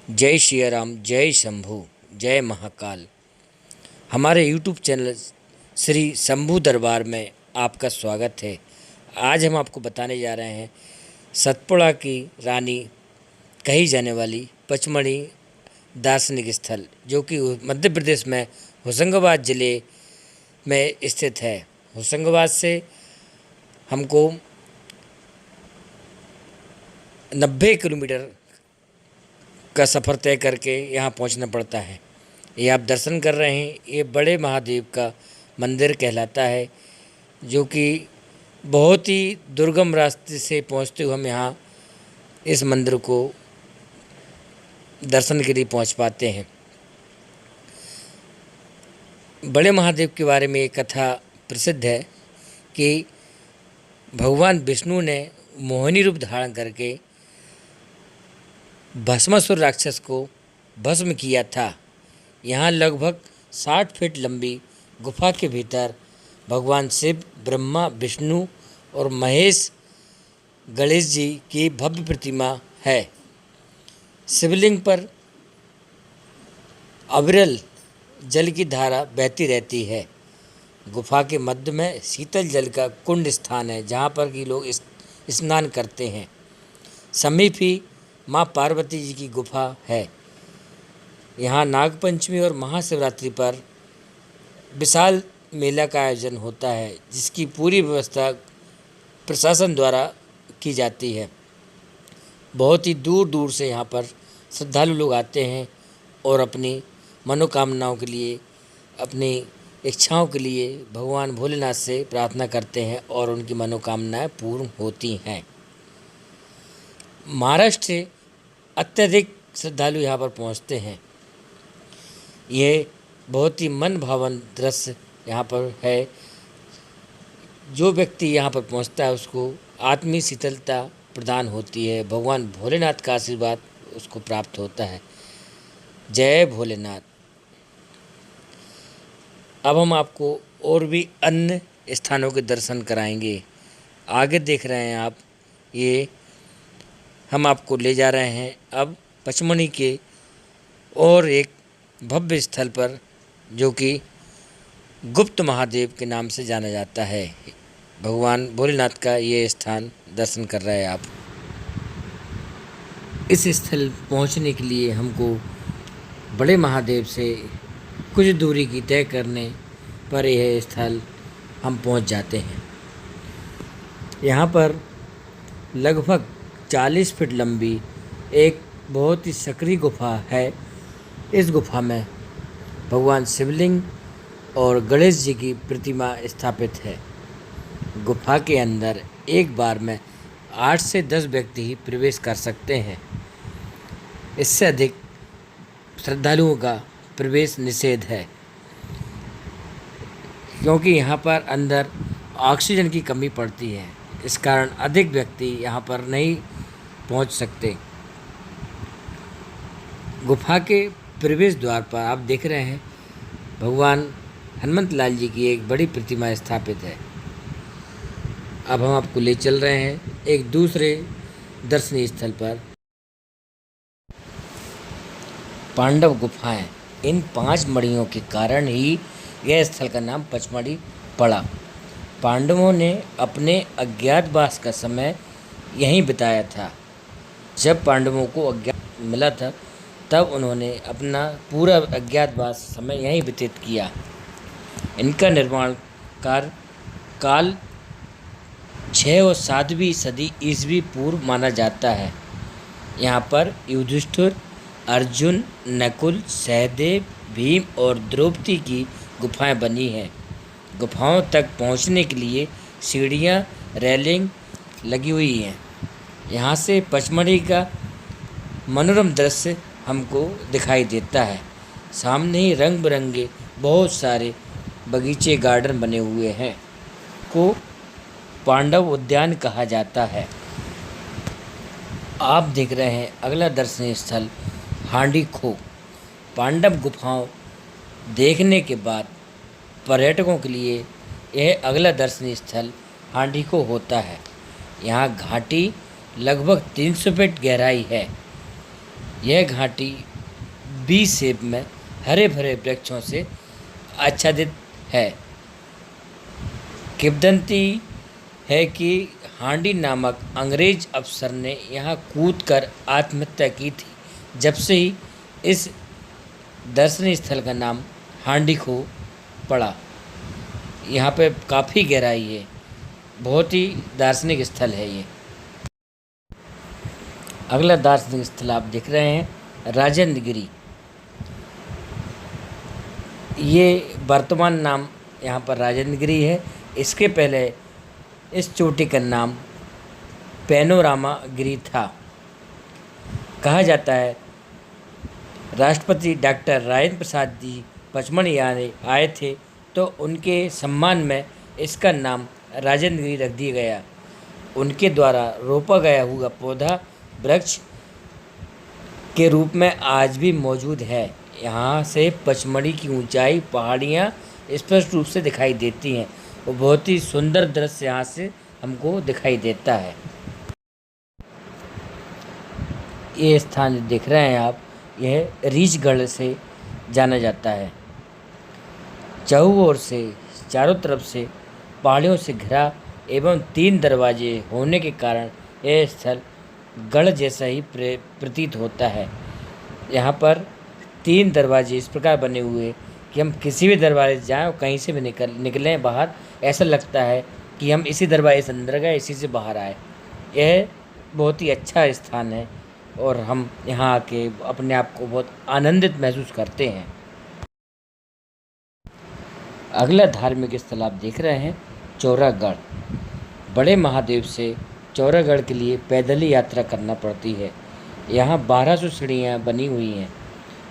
जय श्री राम, जय शंभू, जय महाकाल। हमारे यूट्यूब चैनल श्री शंभू दरबार में आपका स्वागत है। आज हम आपको बताने जा रहे हैं सतपुड़ा की रानी कही जाने वाली पचमढ़ी दार्शनिक स्थल, जो कि मध्य प्रदेश में होशंगाबाद ज़िले में स्थित है। होशंगाबाद से हमको 90 किलोमीटर का सफ़र तय करके यहाँ पहुँचना पड़ता है। ये आप दर्शन कर रहे हैं, ये बड़े महादेव का मंदिर कहलाता है, जो कि बहुत ही दुर्गम रास्ते से पहुँचते हुए हम यहाँ इस मंदिर को दर्शन के लिए पहुँच पाते हैं। बड़े महादेव के बारे में एक कथा प्रसिद्ध है कि भगवान विष्णु ने मोहिनी रूप धारण करके भस्मासुर राक्षस को भस्म किया था। यहाँ लगभग 60 फीट लंबी गुफा के भीतर भगवान शिव, ब्रह्मा, विष्णु और महेश गणेश जी की भव्य प्रतिमा है। शिवलिंग पर अविरल जल की धारा बहती रहती है। गुफा के मध्य में शीतल जल का कुंड स्थान है, जहाँ पर कि लोग स्नान करते हैं। समीप ही माँ पार्वती जी की गुफा है। यहाँ नागपंचमी और महाशिवरात्रि पर विशाल मेला का आयोजन होता है, जिसकी पूरी व्यवस्था प्रशासन द्वारा की जाती है। बहुत ही दूर दूर से यहाँ पर श्रद्धालु लोग आते हैं और अपनी मनोकामनाओं के लिए, अपनी इच्छाओं के लिए भगवान भोलेनाथ से प्रार्थना करते हैं और उनकी मनोकामनाएं पूर्ण होती हैं। महाराष्ट्र से अत्यधिक श्रद्धालु यहाँ पर पहुँचते हैं। ये बहुत ही मन भावन दृश्य यहाँ पर है। जो व्यक्ति यहाँ पर पहुँचता है उसको आत्मीय शीतलता प्रदान होती है। भगवान भोलेनाथ का आशीर्वाद उसको प्राप्त होता है। जय भोलेनाथ। अब हम आपको और भी अन्य स्थानों के दर्शन कराएंगे। आगे देख रहे हैं आप, ये हम आपको ले जा रहे हैं अब पचमढ़ी के और एक भव्य स्थल पर, जो कि गुप्त महादेव के नाम से जाना जाता है। भगवान भोलेनाथ का ये स्थान दर्शन कर रहे हैं आप। इस स्थल पहुंचने के लिए हमको बड़े महादेव से कुछ दूरी की तय करने पर यह स्थल हम पहुंच जाते हैं। यहाँ पर लगभग 40 फीट लंबी एक बहुत ही सकरी गुफा है। इस गुफा में भगवान शिवलिंग और गणेश जी की प्रतिमा स्थापित है। गुफा के अंदर एक बार में 8 से 10 व्यक्ति ही प्रवेश कर सकते हैं। इससे अधिक श्रद्धालुओं का प्रवेश निषेध है, क्योंकि यहाँ पर अंदर ऑक्सीजन की कमी पड़ती है। इस कारण अधिक व्यक्ति यहाँ पर नहीं पहुँच सकते। गुफा के प्रवेश द्वार पर आप देख रहे हैं भगवान हनुमंत लाल जी की एक बड़ी प्रतिमा स्थापित है। अब हम आपको ले चल रहे हैं एक दूसरे दर्शनीय स्थल पर। पांडव गुफाएं, इन 5 मड़ियों के कारण ही यह स्थल का नाम पचमढ़ी पड़ा। पांडवों ने अपने अज्ञातवास का समय यहीं बिताया था। जब पांडवों को अज्ञात मिला था, तब उन्होंने अपना पूरा अज्ञातवास समय यहीं व्यतीत किया। इनका निर्माण काल 6 और 7वीं सदी ईस्वी पूर्व माना जाता है। यहाँ पर युधिष्ठिर, अर्जुन, नकुल, सहदेव, भीम और द्रौपदी की गुफाएं बनी हैं। गुफाओं तक पहुँचने के लिए सीढ़ियाँ, रेलिंग लगी हुई हैं। यहाँ से पचमढ़ी का मनोरम दृश्य हमको दिखाई देता है। सामने ही रंग बिरंगे बहुत सारे बगीचे, गार्डन बने हुए हैं, को पांडव उद्यान कहा जाता है। आप देख रहे हैं अगला दर्शनीय स्थल हांडी खो। पांडव गुफाओं देखने के बाद पर्यटकों के लिए यह अगला दर्शनीय स्थल हांडी खो होता है। यहाँ घाटी लगभग 300 फीट गहराई है। यह घाटी बी शेप में हरे भरे वृक्षों से आच्छादित है। किंवदंती है कि हांडी नामक अंग्रेज अफसर ने यहाँ कूदकर आत्महत्या की थी। जब से ही इस दर्शनीय स्थल का नाम हांडी खो पड़ा। यहाँ पे काफ़ी गहराई है, बहुत ही दार्शनिक स्थल है ये। अगला दार्शनिक स्थल आप देख रहे हैं राजेंद्र गिरी। ये वर्तमान नाम यहाँ पर राजेंद्र गिरी है। इसके पहले इस चोटी का नाम पैनोरामा गिरी था। कहा जाता है राष्ट्रपति डॉक्टर राजेंद्र प्रसाद जी पचमढ़ी आए थे तो उनके सम्मान में इसका नाम राजेंद्र गिरी रख दिया गया। उनके द्वारा रोपा गया हुआ पौधा वृक्ष के रूप में आज भी मौजूद है। यहाँ से पचमढ़ी की ऊंचाई पहाड़ियाँ स्पष्ट रूप से दिखाई देती हैं और बहुत ही सुंदर दृश्य यहाँ से हमको दिखाई देता है। ये स्थान देख रहे हैं आप, यह रीछगढ़ से जाना जाता है। चहुं ओर से चारों तरफ से पहाड़ियों से घिरा एवं 3 दरवाजे होने के कारण यह स्थल गढ़ जैसा ही प्रतीत होता है। यहाँ पर 3 दरवाजे इस प्रकार बने हुए कि हम किसी भी दरवाजे जाएं और कहीं से भी निकलें बाहर, ऐसा लगता है कि हम इसी दरवाजे से अंदर गए, इसी से बाहर आए। यह बहुत ही अच्छा स्थान है और हम यहाँ आके अपने आप को बहुत आनंदित महसूस करते हैं। अगला धार्मिक स्थल आप देख रहे हैं चौरागढ़। बड़े महादेव से चौरागढ़ के लिए पैदल ही यात्रा करना पड़ती है। यहाँ 1200 सीढ़ियाँ बनी हुई हैं।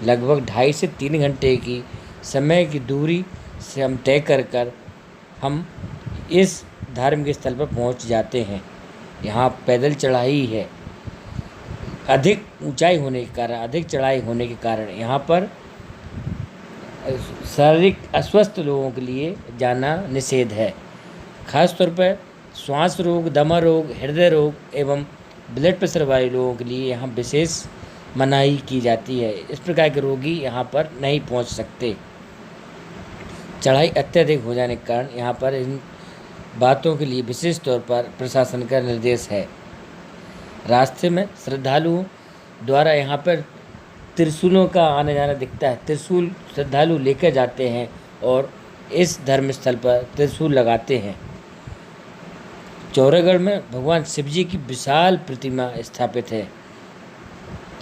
लगभग 2.5 से 3 घंटे की समय की दूरी से हम तय कर हम इस धार्मिक स्थल पर पहुँच जाते हैं। यहाँ पैदल चढ़ाई है। अधिक ऊंचाई होने के कारण, अधिक चढ़ाई होने के कारण यहाँ पर शारीरिक अस्वस्थ लोगों के लिए जाना निषेध है। खासतौर पर श्वास रोग, दमा रोग, हृदय रोग एवं ब्लड प्रेशर वाले लोगों के लिए यहाँ विशेष मनाही की जाती है। इस प्रकार के रोगी यहाँ पर नहीं पहुँच सकते। चढ़ाई अत्यधिक हो जाने के कारण यहाँ पर इन बातों के लिए विशेष तौर पर प्रशासन का निर्देश है। रास्ते में श्रद्धालुओं द्वारा यहाँ पर त्रिशूलों का आना जाना दिखता है। त्रिशूल श्रद्धालु लेकर जाते हैं और इस धर्म स्थल पर त्रिशूल लगाते हैं। चौरागढ़ में भगवान शिव जी की विशाल प्रतिमा स्थापित है।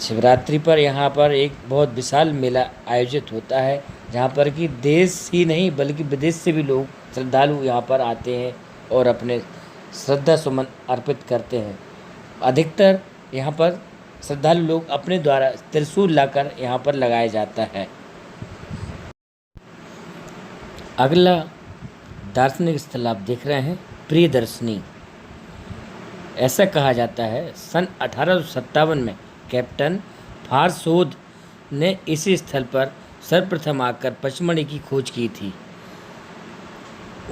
शिवरात्रि पर यहाँ पर एक बहुत विशाल मेला आयोजित होता है, जहाँ पर कि देश ही नहीं बल्कि विदेश से भी लोग श्रद्धालु यहाँ पर आते हैं और अपने श्रद्धा सुमन अर्पित करते हैं। अधिकतर यहाँ पर श्रद्धालु लोग अपने द्वारा त्रिशूल लाकर यहाँ पर लगाया जाता है। अगला दार्शनिक स्थल आप देख रहे हैं प्रियदर्शनी। ऐसा कहा जाता है सन 1857 में कैप्टन फारसोद ने इसी स्थल पर सर्वप्रथम आकर पचमढ़ी की खोज की थी।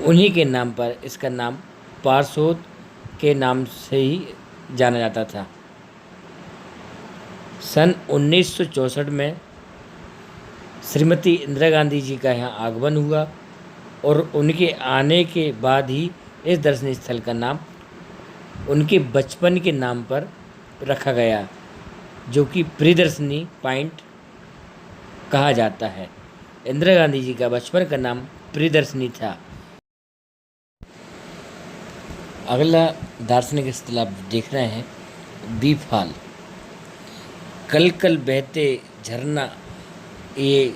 उन्हीं के नाम पर इसका नाम पारसोद के नाम से ही जाना जाता था। सन 1964 में श्रीमती इंदिरा गांधी जी का यहाँ आगमन हुआ और उनके आने के बाद ही इस दर्शनीय स्थल का नाम उनके बचपन के नाम पर रखा गया, जो कि प्रियदर्शनी पॉइंट कहा जाता है। इंदिरा गांधी जी का बचपन का नाम प्रियदर्शनी था। अगला दार्शनिक स्थल आप देख रहे हैं बीफाल। कल कल बहते झरना, ये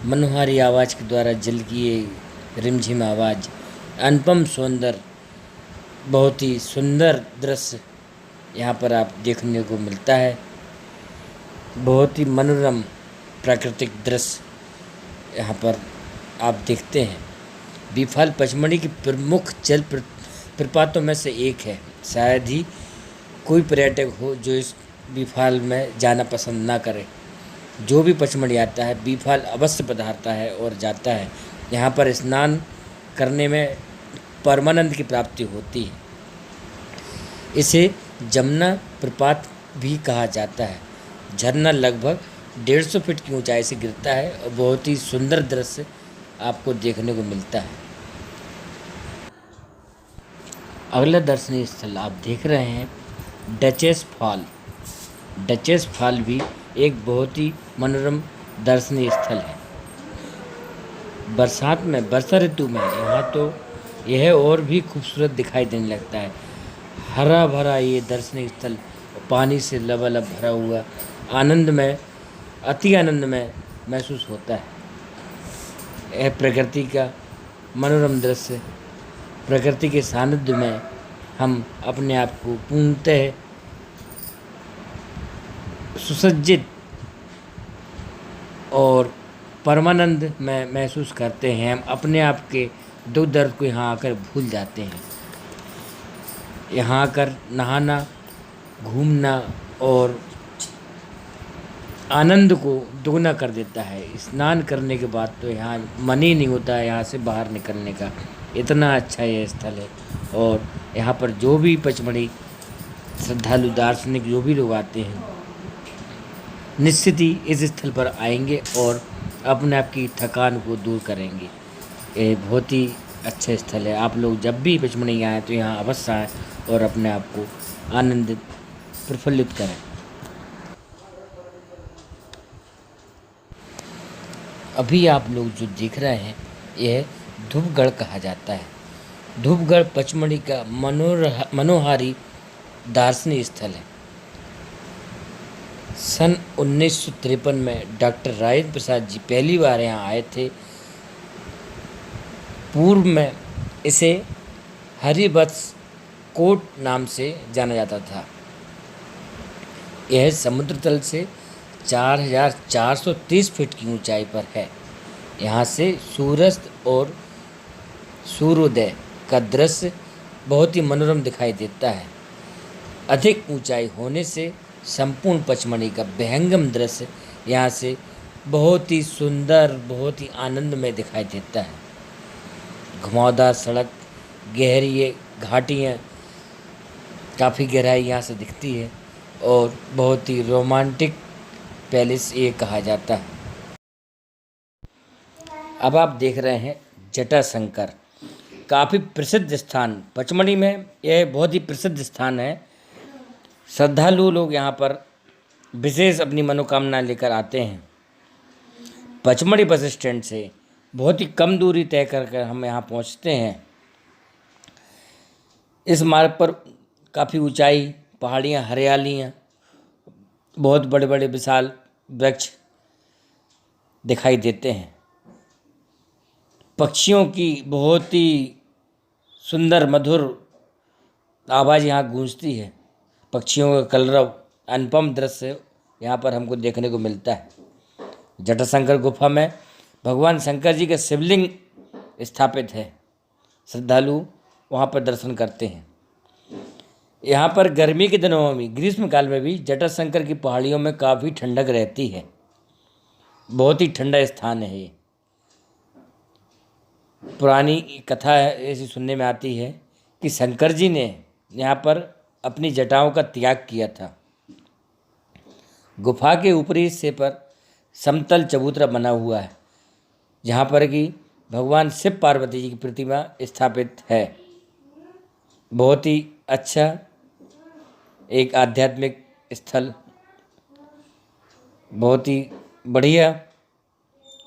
मनोहारी आवाज़ के द्वारा जल की ये रिमझिम आवाज़, अनुपम सौंदर्य, बहुत ही सुंदर दृश्य यहाँ पर आप देखने को मिलता है। बहुत ही मनोरम प्राकृतिक दृश्य यहाँ पर आप देखते हैं। बीफाल पचमढ़ी की प्रमुख जल प्रपातों में से एक है। शायद ही कोई पर्यटक हो जो इस बीफाल में जाना पसंद ना करे। जो भी पचमढ़ी आता है बीफाल अवश्य पधारता है और जाता है। यहाँ पर स्नान करने में परमानंद की प्राप्ति होती है। इसे जमुना प्रपात भी कहा जाता है। झरना लगभग 150 फीट की ऊंचाई से गिरता है और बहुत ही सुंदर दृश्य आपको देखने को मिलता है। अगला दर्शनीय स्थल आप देख रहे हैं डचेस फॉल। डचेस फॉल भी एक बहुत ही मनोरम दर्शनीय स्थल है। बरसात में, वर्षा ऋतु में यहाँ तो यह और भी खूबसूरत दिखाई देने लगता है। हरा भरा ये दर्शनीय स्थल पानी से लबालब भरा हुआ आनंदमय, अति आनंदमय महसूस होता है। यह प्रकृति का मनोरम दृश्य, प्रकृति के सानिध्य में हम अपने आप को पूर्णतः सुसज्जित और परमानंद में महसूस करते हैं। हम अपने आप के दुख दर्द को यहाँ आकर भूल जाते हैं। यहाँ आकर नहाना, घूमना और आनंद को दोगुना कर देता है। स्नान करने के बाद तो यहाँ मन ही नहीं होता है यहाँ से बाहर निकलने का, इतना अच्छा ये स्थल है। और यहाँ पर जो भी पचमढ़ी श्रद्धालु दार्शनिक जो भी लोग आते हैं, निश्चित ही इस स्थल पर आएंगे और अपने आप की थकान को दूर करेंगे। ये बहुत ही अच्छा स्थल है। आप लोग जब भी पचमढ़ी आएँ तो यहाँ अवश्य आएँ और अपने आप को आनंदित, प्रफुल्लित करें। अभी आप लोग जो देख रहे हैं यह धूपगढ़ कहा जाता है। धूपगढ़ पचमढ़ी का मनोहारी दार्शनिक स्थल है। सन 1953 में डॉक्टर राजेंद्र प्रसाद जी पहली बार यहाँ आए थे। पूर्व में इसे हरिवत्स कोट नाम से जाना जाता था। यह समुद्र तल से 4,430 फीट की ऊंचाई पर है। यहाँ से सूर्यास्त और सूर्योदय का दृश्य बहुत ही मनोरम दिखाई देता है। अधिक ऊंचाई होने से संपूर्ण पचमढ़ी का विहंगम दृश्य यहाँ से बहुत ही सुंदर, बहुत ही आनंदमय दिखाई देता है। घुमावदार सड़क, गहरी घाटियाँ, काफ़ी गहराई यहाँ से दिखती है और बहुत ही रोमांटिक पैलेस ये कहा जाता है। अब आप देख रहे हैं जटाशंकर, काफ़ी प्रसिद्ध स्थान पचमढ़ी में, यह बहुत ही प्रसिद्ध स्थान है। श्रद्धालु लोग यहाँ पर विशेष अपनी मनोकामना लेकर आते हैं। पचमढ़ी बस स्टैंड से बहुत ही कम दूरी तय कर हम यहाँ पहुँचते हैं। इस मार्ग पर काफ़ी ऊंचाई, पहाड़ियाँ, हरियालियाँ, बहुत बड़े बड़े विशाल वृक्ष दिखाई देते हैं। पक्षियों की बहुत ही सुंदर मधुर आवाज़ यहाँ गूंजती है। पक्षियों का कलरव, अनुपम दृश्य यहाँ पर हमको देखने को मिलता है। जटाशंकर गुफा में भगवान शंकर जी का शिवलिंग स्थापित है। श्रद्धालु वहाँ पर दर्शन करते हैं। यहाँ पर गर्मी के दिनों में भी, ग्रीष्मकाल में भी जटाशंकर की पहाड़ियों में काफ़ी ठंडक रहती है। बहुत ही ठंडा स्थान है ये। पुरानी कथा ऐसी सुनने में आती है कि शंकर जी ने यहाँ पर अपनी जटाओं का त्याग किया था। गुफा के ऊपरी हिस्से पर समतल चबूतरा बना हुआ है, जहाँ पर कि भगवान शिव पार्वती जी की प्रतिमा स्थापित है। बहुत ही अच्छा एक आध्यात्मिक स्थल, बहुत ही बढ़िया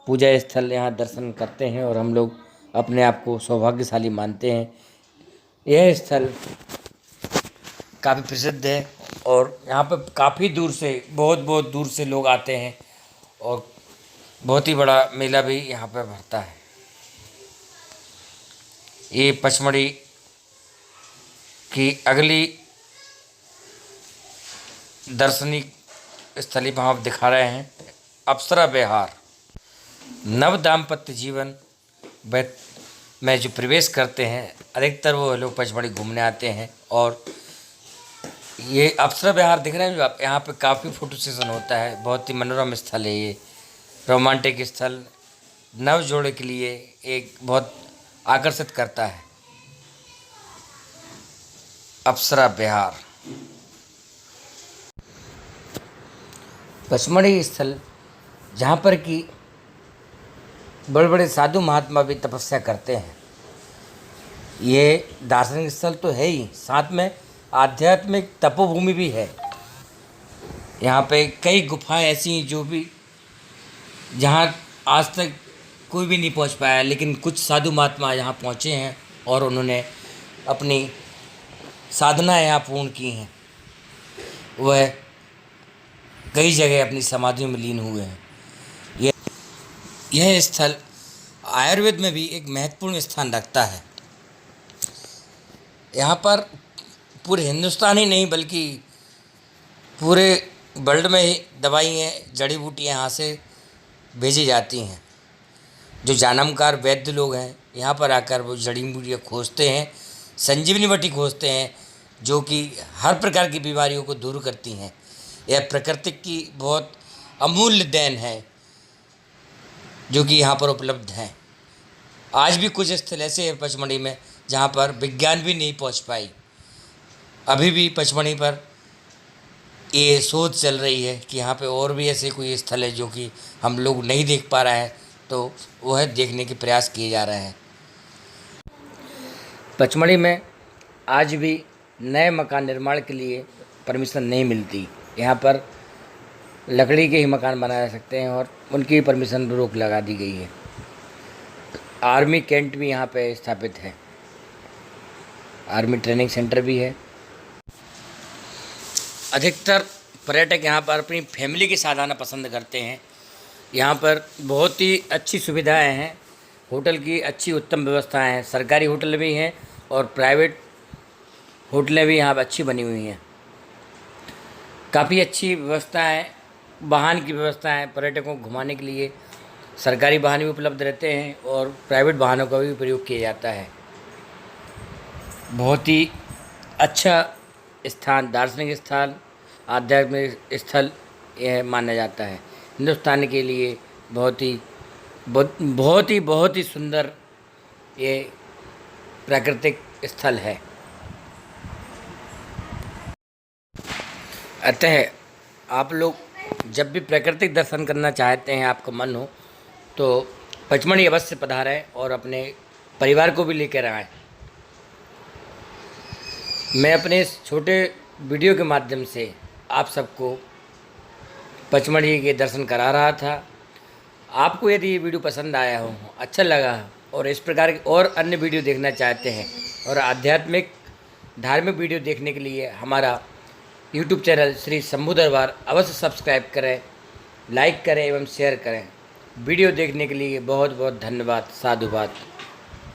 पूजा स्थल यहाँ दर्शन करते हैं और हम लोग अपने आप को सौभाग्यशाली मानते हैं। यह स्थल काफ़ी प्रसिद्ध है और यहाँ पर काफ़ी दूर से, बहुत बहुत दूर से लोग आते हैं और बहुत ही बड़ा मेला भी यहाँ पर भरता है। ये पचमढ़ी की अगली दर्शनिक स्थली पर आप दिखा रहे हैं अप्सरा विहार। नव दाम्पत्य जीवन में जो प्रवेश करते हैं, अधिकतर वो लोग पचमढ़ी घूमने आते हैं। और ये अप्सरा विहार दिख रहे हैं जो आप, यहाँ पे काफ़ी फोटो सेशन होता है। बहुत ही मनोरम स्थल है ये, रोमांटिक स्थल, नव जोड़े के लिए एक बहुत आकर्षित करता है अप्सरा विहार। पचमढ़ी स्थल जहाँ पर कि बड़े बड़े साधु महात्मा भी तपस्या करते हैं। ये दार्शनिक स्थल तो है ही, साथ में आध्यात्मिक तपोभूमि भी है। यहाँ पे कई गुफाएं ऐसी हैं जो भी जहाँ आज तक कोई भी नहीं पहुँच पाया, लेकिन कुछ साधु महात्मा यहाँ पहुँचे हैं और उन्होंने अपनी साधना यहाँ पूर्ण की हैं। वह कई जगह अपनी समाधियों में लीन हुए हैं। यह स्थल आयुर्वेद में भी एक महत्वपूर्ण स्थान रखता है। यहाँ पर पूरे हिंदुस्तान ही नहीं बल्कि पूरे वर्ल्ड में ही दवाइयाँ, जड़ी बूटियाँ यहाँ से भेजी जाती हैं। जो जानमकार वैद्य लोग हैं यहाँ पर आकर वो जड़ी बूटियाँ खोजते हैं, संजीवनी बटी खोजते हैं, जो कि हर प्रकार की बीमारियों को दूर करती हैं। यह प्रकृति की बहुत अमूल्य देन है जो कि यहाँ पर उपलब्ध हैं। आज भी कुछ स्थल ऐसे हैं पचमढ़ी में जहाँ पर विज्ञान भी नहीं पहुँच पाई। अभी भी पचमढ़ी पर ये शोध चल रही है कि यहाँ पे और भी ऐसे कोई स्थल है जो कि हम लोग नहीं देख पा रहे हैं, तो वह देखने के प्रयास किए जा रहे हैं। पचमढ़ी में आज भी नए मकान निर्माण के लिए परमिशन नहीं मिलती। यहाँ पर लकड़ी के ही मकान बनाए जा सकते हैं और उनकी परमिशन पर रोक लगा दी गई है। आर्मी कैंट भी यहाँ पे स्थापित है, आर्मी ट्रेनिंग सेंटर भी है। अधिकतर पर्यटक यहाँ पर अपनी फैमिली के साथ आना पसंद करते हैं। यहाँ पर बहुत ही अच्छी सुविधाएं हैं, होटल की अच्छी उत्तम व्यवस्थाएं हैं, सरकारी होटल भी हैं और प्राइवेट होटलें भी यहाँ पर अच्छी बनी हुई हैं। काफ़ी अच्छी व्यवस्था है, वाहन की व्यवस्था है, पर्यटकों को घुमाने के लिए सरकारी वाहन भी उपलब्ध रहते हैं और प्राइवेट वाहनों का भी प्रयोग किया जाता है। बहुत ही अच्छा स्थान, दार्शनिक स्थान, आध्यात्मिक स्थल यह माना जाता है। हिंदुस्तान के लिए बहुत ही सुंदर ये प्राकृतिक स्थल है। अतः आप लोग जब भी प्राकृतिक दर्शन करना चाहते हैं, आपका मन हो, तो पचमढ़ी अवश्य पधारें और अपने परिवार को भी लेकर आएँ। मैं अपने इस छोटे वीडियो के माध्यम से आप सबको पचमढ़ी के दर्शन करा रहा था। आपको यदि ये वीडियो पसंद आया हो, अच्छा लगा और इस प्रकार के और अन्य वीडियो देखना चाहते हैं और आध्यात्मिक धार्मिक वीडियो देखने के लिए हमारा YouTube चैनल श्री शंभू दरबार अवश्य सब्सक्राइब करें, लाइक करें एवं शेयर करें। वीडियो देखने के लिए बहुत बहुत धन्यवाद। साधुवाद।